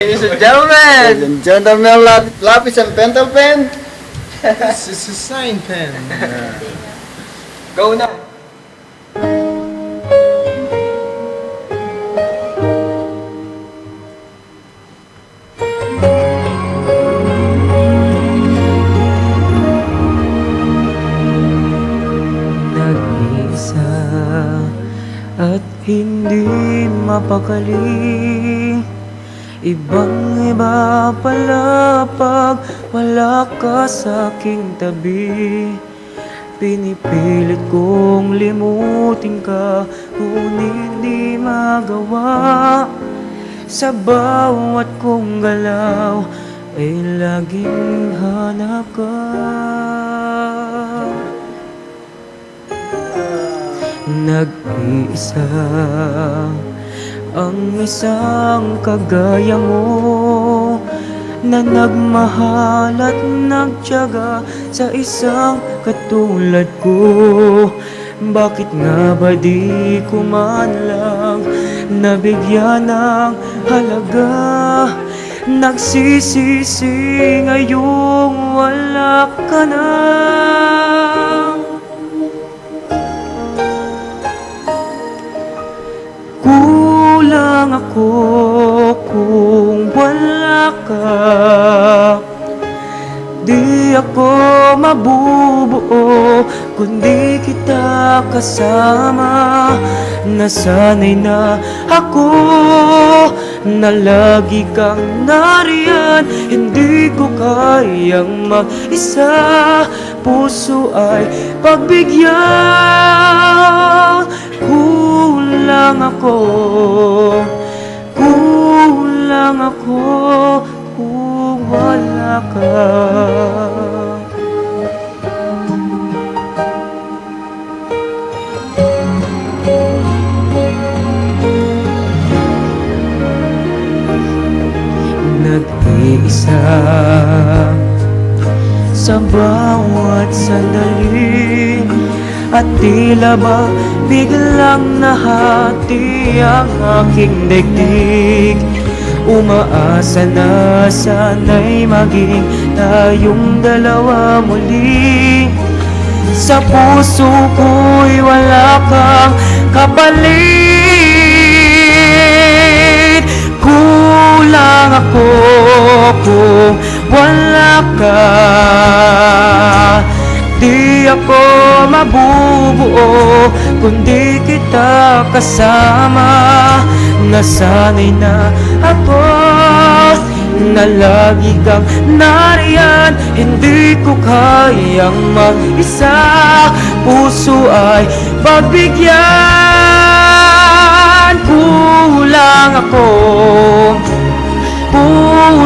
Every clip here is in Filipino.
Ladies and gentlemen! And gentlemen, lapis and pentel pen. This is a sign pen. Go na! Nag-iisa at hindi mapakali. Ibang-iba pala pag wala ka sa aking tabi. Pinipilit kong limutin ka, ngunit di magawa. Sa bawat kong galaw ay laging hanap ka. Nag-iisa ang isang kagaya mo, na nagmahal at nagtiyaga sa isang katulad ko. Bakit nga ba di ko man lang nabigyan ng halaga? Nagsisisi ngayong wala ka na. Kulang ako kung wala ka. Di ako mabubuo kung di kita kasama. Nasanay na ako na lagi kang nariyan. Hindi ko kayang mag-isa, puso ay pagbigyan. Kulang ako kung wala ka. Nag-iisa sa bawat sandali, at tila ba biglang nahati ang aking daigdig. Umaasa na sana'y maging tayong dalawa muli. Sa puso ko'y wala kang kapalit. Kulang ako kung wala ka. Di ako mabubuo kung di kita kasama. Nasanay na ako na lagi kang nariyan. Hindi ko kayang mag-isa, puso ay pagbigyan. Kulang ako kung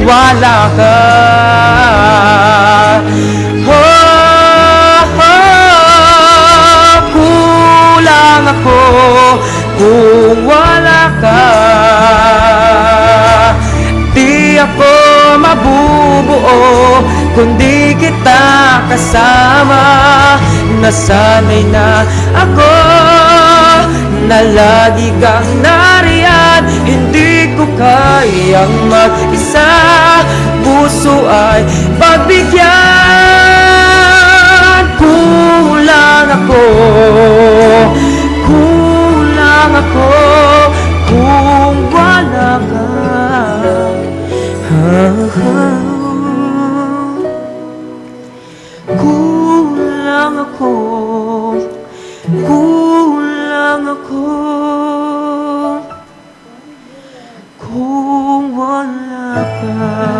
wala ka. Kulang ako kung wala ka. Di ako mabubuo kung di kita kasama. Nasanay na ako na lagi kang nariyan. Hindi ko kayang mag-isa, puso ay pagbigyan. Kulang ako kung wala ka. Kulang ako kung wala ka.